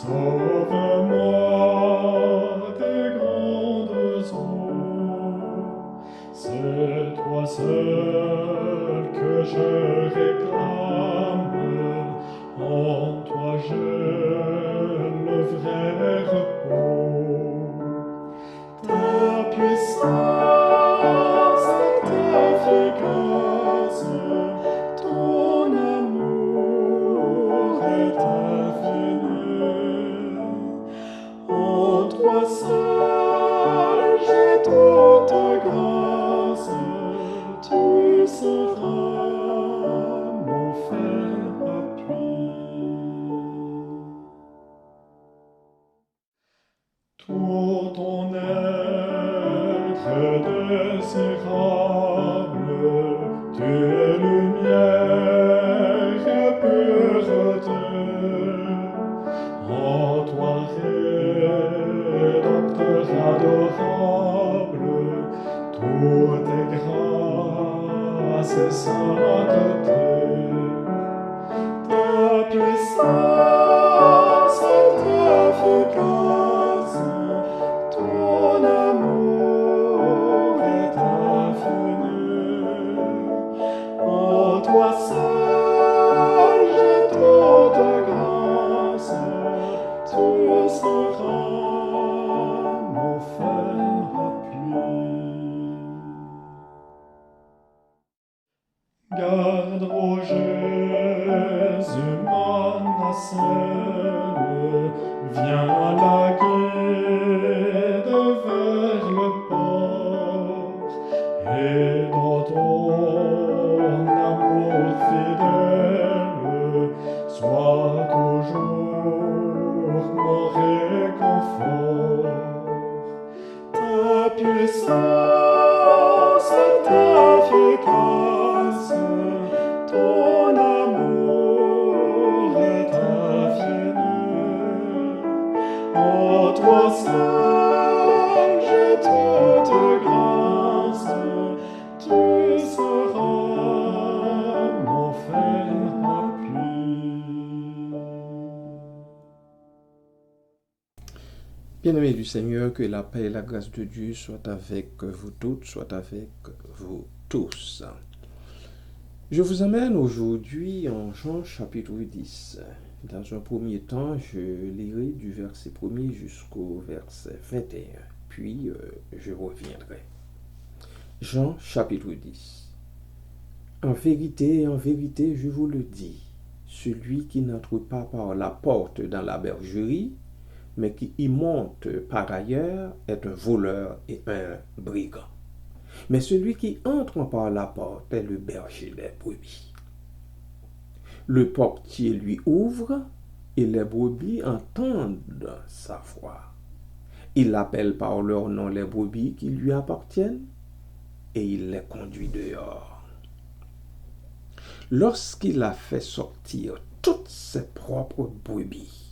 Sauve-moi des grandes eaux, c'est toi seul que je réclame, en toi j'ai le vrai repos. Ta puissance est efficace, ton amour est infini. En toi seul j'ai toute grâce, tu seras mon ferme appui. Tout ton être est désirable, tu es lumière et pureté. En toi rédempteur adorable, tout est grâce et sainteté. Ta puissance est efficace, ton amour est infini. En toi seul j'ai toute grâce, tu seras mon ferme appui. Garde, ô Jésus, ma nacelle, viens la guide vers le port, et dans ton amour fidèle, sois toujours mon réconfort. Ta puissance est efficace, ton amour est infini. En toi seul j'ai toute grâce, tu seras mon ferme appui. Bien-aimés du Seigneur, que la paix et la grâce de Dieu soient avec vous toutes, soient avec vous tous. Je vous amène aujourd'hui en Jean chapitre 10. Dans un premier temps, je lirai du verset 1er jusqu'au verset 21, puis je reviendrai. Jean chapitre 10. En vérité, je vous le dis, celui qui n'entre pas par la porte dans la bergerie, mais qui y monte par ailleurs, est un voleur et un brigand. Mais celui qui entre par la porte est le berger des brebis. Le portier lui ouvre, et les brebis entendent sa voix. Il appelle par leur nom les brebis qui lui appartiennent, et il les conduit dehors. Lorsqu'il a fait sortir toutes ses propres brebis,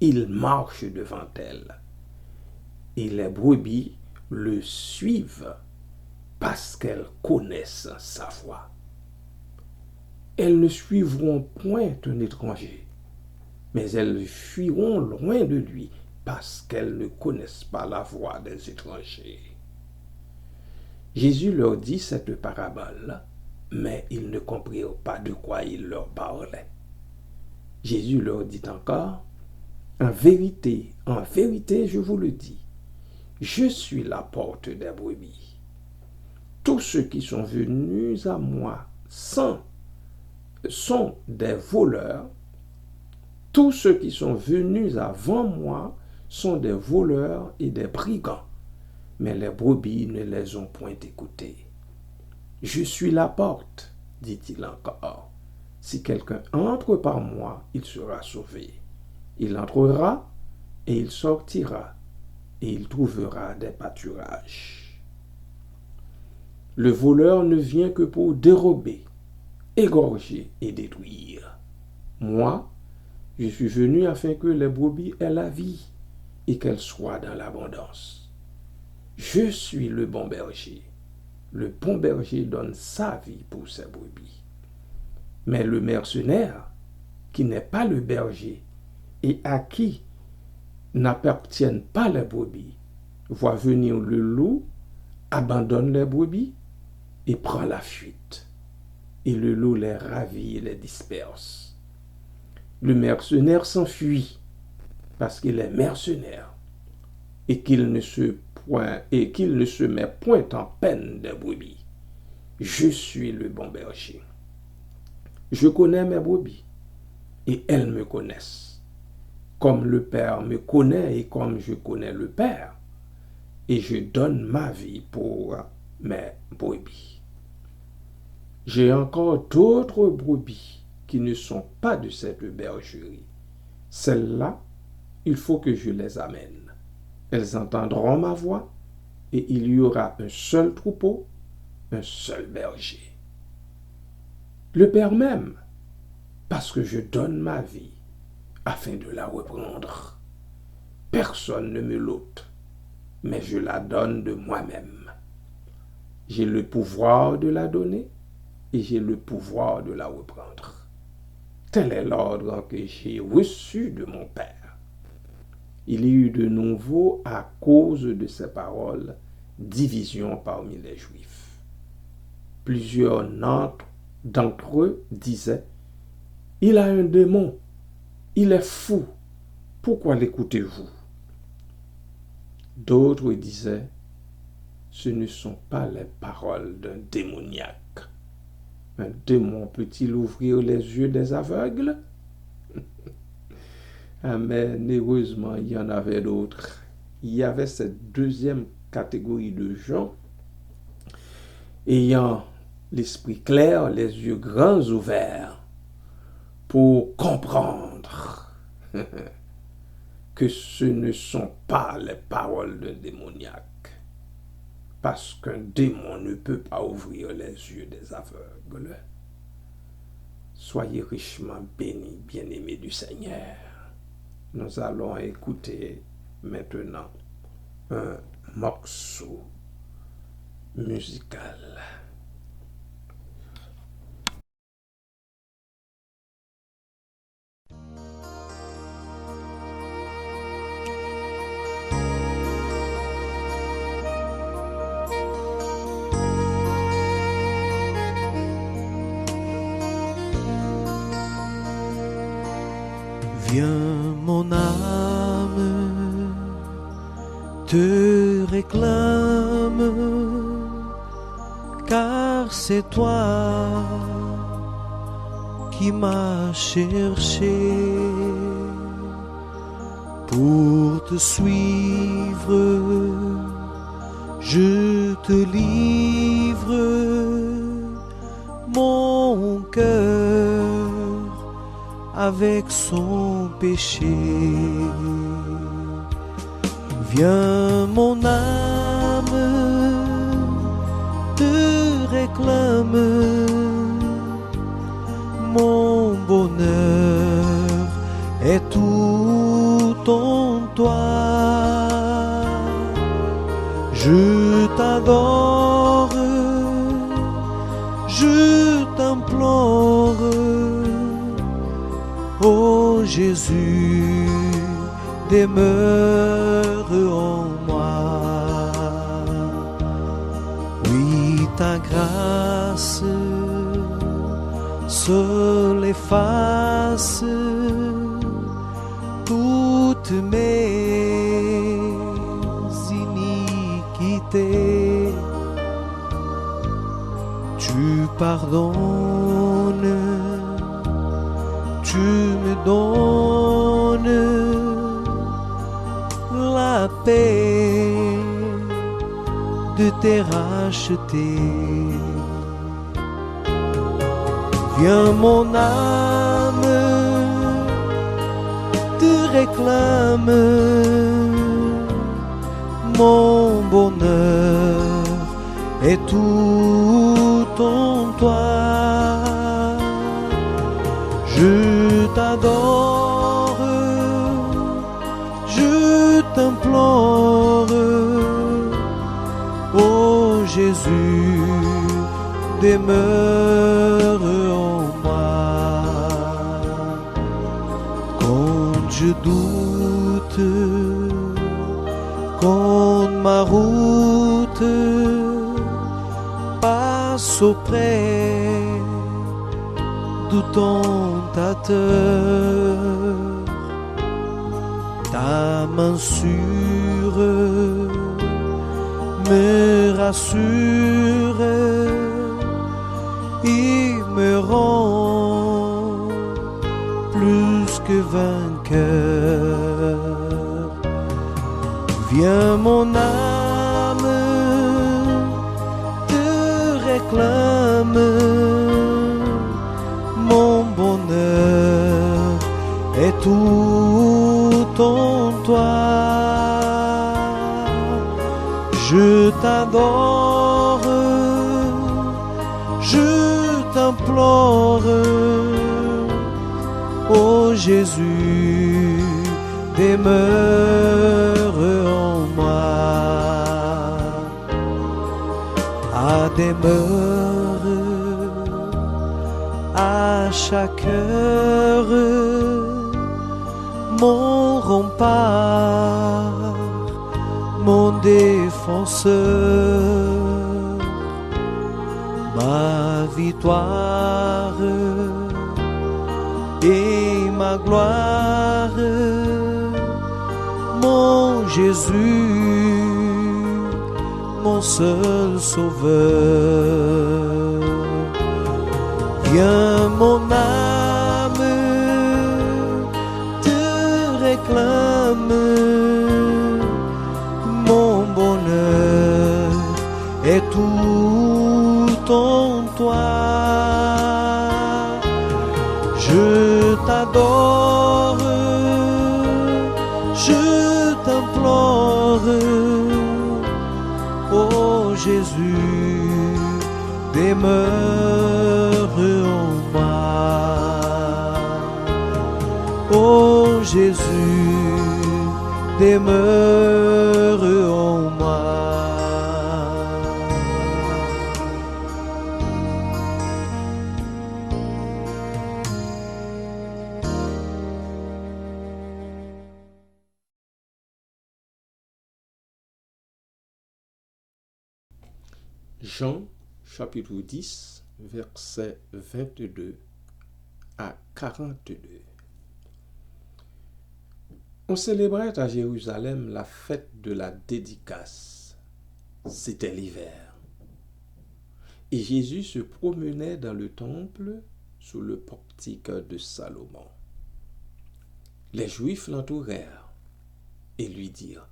il marche devant elles, et les brebis le suivent parce qu'elles connaissent sa voix. Elles ne suivront point un étranger, mais elles fuiront loin de lui parce qu'elles ne connaissent pas la voix des étrangers. Jésus leur dit cette parabole, mais ils ne comprirent pas de quoi il leur parlait. Jésus leur dit encore, en vérité, je vous le dis, je suis la porte des brebis. Tous ceux qui sont venus à moi sont des voleurs. Tous ceux qui sont venus avant moi sont des voleurs et des brigands, mais les brebis ne les ont point écoutés. Je suis la porte, dit-il encore. Si quelqu'un entre par moi, il sera sauvé. Il entrera et il sortira et il trouvera des pâturages. Le voleur ne vient que pour dérober, égorger et détruire. Moi, je suis venu afin que les brebis aient la vie et qu'elles soient dans l'abondance. Je suis le bon berger. Le bon berger donne sa vie pour ses brebis. Mais le mercenaire, qui n'est pas le berger, et à qui n'appartiennent pas les brebis voit venir le loup, abandonne les brebis et prend la fuite. Et le loup les ravit et les disperse. Le mercenaire s'enfuit parce qu'il est mercenaire et qu'il ne se met point en peine des brebis. Je suis le bon berger. Je connais mes brebis et elles me connaissent. Comme le Père me connaît et comme je connais le Père, et je donne ma vie pour mes brebis. J'ai encore d'autres brebis qui ne sont pas de cette bergerie. Celles-là, il faut que je les amène. Elles entendront ma voix et il y aura un seul troupeau, un seul berger. Le Père m'aime parce que je donne ma vie afin de la reprendre. Personne ne me l'ôte, mais je la donne de moi-même. J'ai le pouvoir de la donner et j'ai le pouvoir de la reprendre. Tel est l'ordre que j'ai reçu de mon Père. Il y eut de nouveau, à cause de ces paroles, division parmi les Juifs. Plusieurs d'entre eux disaient, « Il a un démon, il est fou, pourquoi l'écoutez-vous » D'autres disaient, « Ce ne sont pas les paroles d'un démoniaque. Un démon peut-il ouvrir les yeux des aveugles ?» Mais heureusement, il y en avait d'autres. Il y avait cette deuxième catégorie de gens ayant l'esprit clair, les yeux grands ouverts pour comprendre que ce ne sont pas les paroles d'un démoniaque. Parce qu'un démon ne peut pas ouvrir les yeux des aveugles. Soyez richement bénis, bien-aimés du Seigneur. Nous allons écouter maintenant un morceau musical. Viens mon âme, te réclame, car c'est toi qui m'as cherché pour te suivre. Je te livre mon cœur avec son péché. Viens mon âme, te réclame, mon bonheur est tout en toi. Je t'adore, je t'implore, ô Jésus, demeure en moi. Oui, ta grâce seule efface toutes mes iniquités. Tu pardonnes, tu me donnes la paix de te racheter. Viens mon âme, te réclame, mon bonheur est tout en toi. Je t'adore, je t'implore, ô Jésus, demeure en moi. Quand je doute, quand ma route passe auprès du tentateur, ta main sûre me rassure, il me rend plus que vainqueur. Viens mon âme, te réclame, mon bonheur est tout en toi. Je t'adore, je t'implore, ô Jésus, demeure en moi. Ah, demeure à chaque heure, mon rempart, mon défenseur, ma victoire et ma gloire, mon Jésus, mon seul sauveur. Viens mon âme, te réclame, mon bonheur est tout en toi. Je t'adore, je t'implore, ô Jésus, demeure en moi. Ô Jésus, demeure en moi. Jean chapitre 10, versets 22 à 42. On célébrait à Jérusalem la fête de la dédicace. C'était l'hiver. Et Jésus se promenait dans le temple sous le portique de Salomon. Les Juifs l'entourèrent et lui dirent: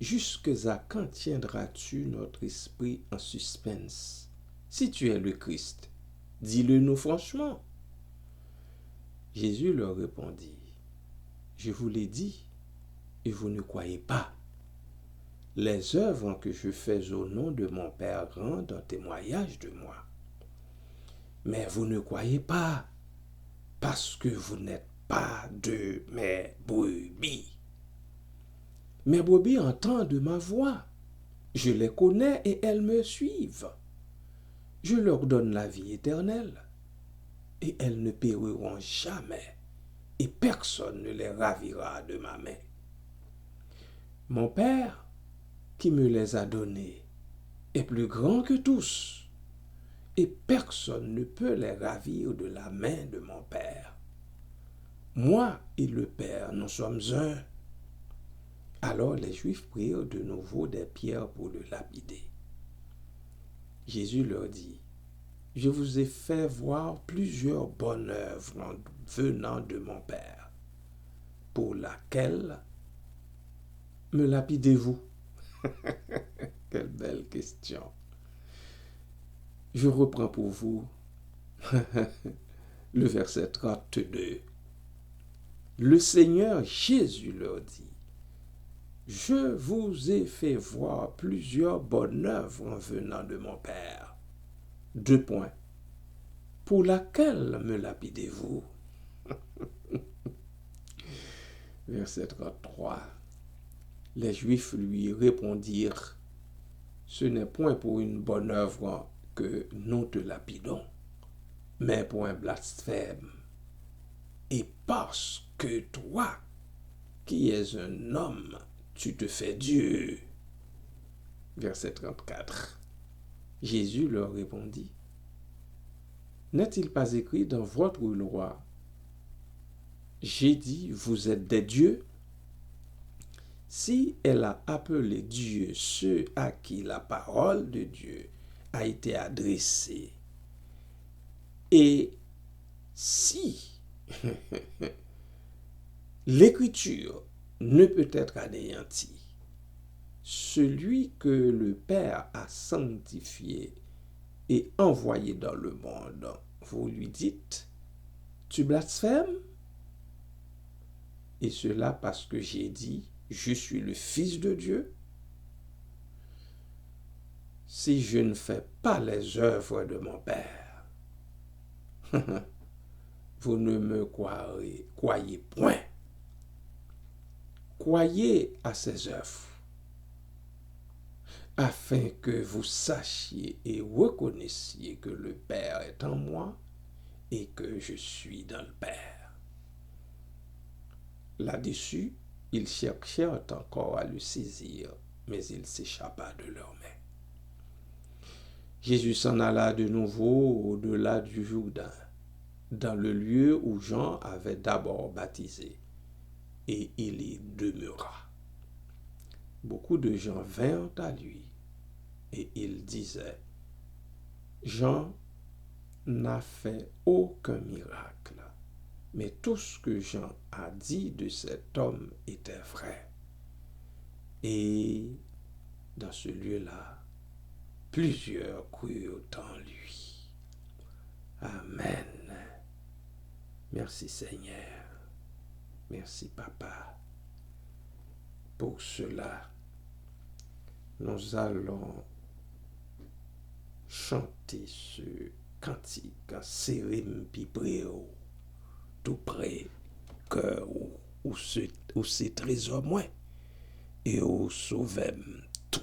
jusque à quand tiendras-tu notre esprit en suspense? Si tu es le Christ, dis-le-nous franchement. Jésus leur répondit: je vous l'ai dit, et vous ne croyez pas. Les œuvres que je fais au nom de mon Père rendent un témoignage de moi. Mais vous ne croyez pas, parce que vous n'êtes pas de mes brebis. Mes brebis entendent ma voix. Je les connais et elles me suivent. Je leur donne la vie éternelle, et elles ne périront jamais, et personne ne les ravira de ma main. Mon Père, qui me les a donnés, est plus grand que tous, et personne ne peut les ravir de la main de mon Père. Moi et le Père, nous sommes un. Alors les Juifs prirent de nouveau des pierres pour le lapider. Jésus leur dit: je vous ai fait voir plusieurs bonnes œuvres venant de mon Père. Pour laquelle me lapidez-vous? Quelle belle question. Je reprends pour vous le verset 32. Le Seigneur Jésus leur dit: je vous ai fait voir plusieurs bonnes œuvres en venant de mon Père. 2 points. Pour laquelle me lapidez-vous? Verset 33. Les Juifs lui répondirent: ce n'est point pour une bonne œuvre que nous te lapidons, mais pour un blasphème. Et parce que toi, qui es un homme, tu te fais Dieu. Verset 34. Jésus leur répondit, n'est-il pas écrit dans votre loi, j'ai dit, vous êtes des dieux? Si elle a appelé Dieu ceux à qui la parole de Dieu a été adressée, et si l'écriture ne peut être anéantie, celui que le Père a sanctifié et envoyé dans le monde, vous lui dites, tu blasphèmes? Et cela parce que j'ai dit, je suis le Fils de Dieu? Si je ne fais pas les œuvres de mon Père, vous ne me croyez point. Croyez à ses œuvres, afin que vous sachiez et reconnaissiez que le Père est en moi et que je suis dans le Père. Là-dessus, ils cherchèrent encore à le saisir, mais il s'échappa de leurs mains. Jésus s'en alla de nouveau au-delà du Jourdain, dans le lieu où Jean avait d'abord baptisé, et il y demeura. Beaucoup de gens vinrent à lui, et il disait, Jean n'a fait aucun miracle, mais tout ce que Jean a dit de cet homme était vrai. Et dans ce lieu-là, plusieurs crurent en lui. Amen. Merci Seigneur. Merci Papa. Pour cela, nous allons chanter ce cantique Sérim Pipréo, tout près cœur où c'est trésor moins et où sauvem tout.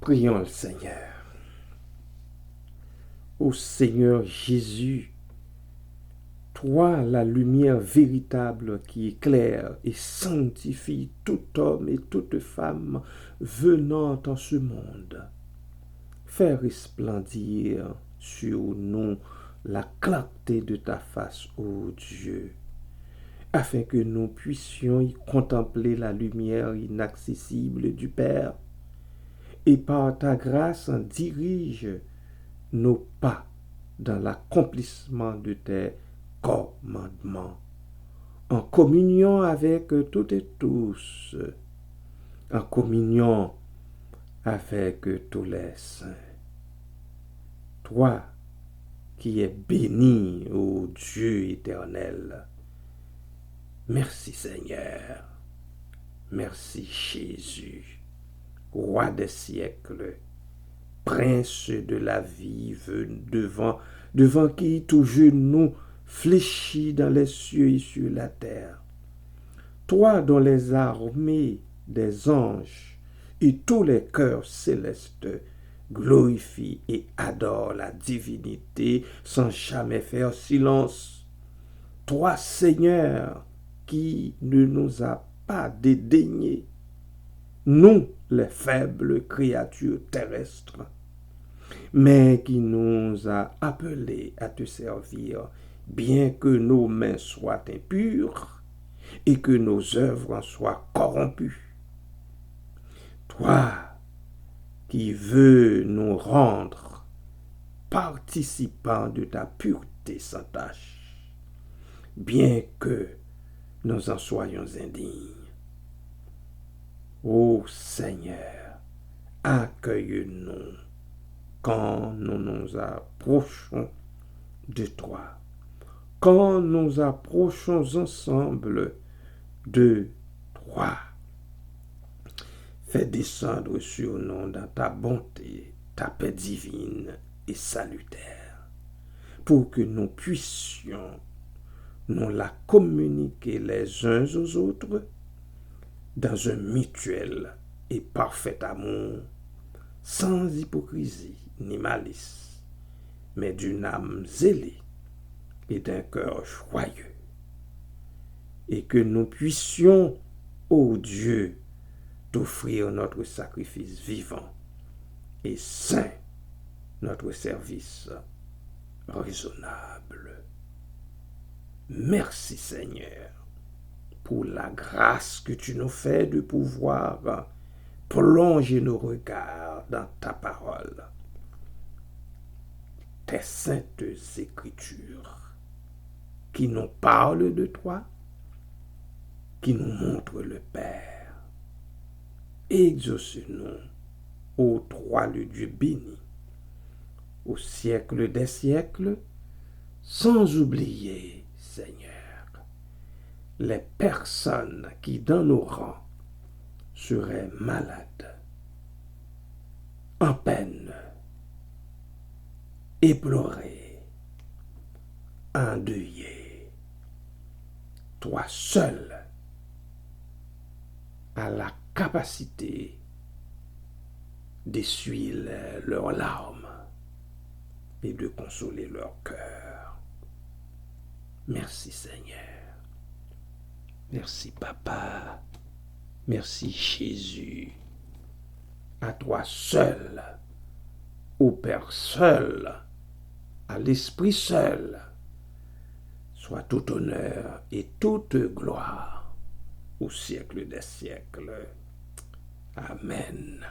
Prions le Seigneur. Ô Seigneur Jésus, toi, la lumière véritable qui éclaire et sanctifie tout homme et toute femme venant en ce monde, fais resplendir sur nous la clarté de ta face, ô Dieu, afin que nous puissions y contempler la lumière inaccessible du Père, et par ta grâce en dirige nos pas dans l'accomplissement de tes commandements, en communion avec toutes et tous, en communion avec tous les saints. Toi qui es béni, ô Dieu éternel, merci Seigneur, merci Jésus, Roi des siècles, Prince de la vie, devant qui tout genou fléchit dans les cieux et sur la terre. Toi dont les armées des anges et tous les cœurs célestes glorifient et adorent la divinité sans jamais faire silence. Toi, Seigneur, qui ne nous a pas dédaignés, nous, les faibles créatures terrestres, mais qui nous a appelés à te servir, bien que nos mains soient impures et que nos œuvres en soient corrompues. Toi, qui veux nous rendre participants de ta pureté sans tache, bien que nous en soyons indignes. Ô Seigneur, accueille-nous quand nous nous approchons de toi, quand nous approchons ensemble de toi. Fais descendre sur nous dans ta bonté, ta paix divine et salutaire, pour que nous puissions nous la communiquer les uns aux autres dans un mutuel et parfait amour, sans hypocrisie ni malice, mais d'une âme zélée et d'un cœur joyeux, et que nous puissions, ô Dieu, t'offrir notre sacrifice vivant et saint, notre service raisonnable. Merci Seigneur pour la grâce que tu nous fais de pouvoir plonger nos regards dans ta parole, tes saintes écritures qui nous parlent de toi, qui nous montrent le Père. Exauce-nous, ô toi le Dieu béni, au siècle des siècles, sans oublier, Seigneur, les personnes qui dans nos rangs seraient malades, en peine, éplorées, endeuillées. Toi seul as la capacité d'essuyer leurs larmes et de consoler leur cœur. Merci Seigneur. Merci Papa. Merci Jésus. À toi seul, au Père seul, à l'Esprit seul, soit tout honneur et toute gloire au siècle des siècles. Amen.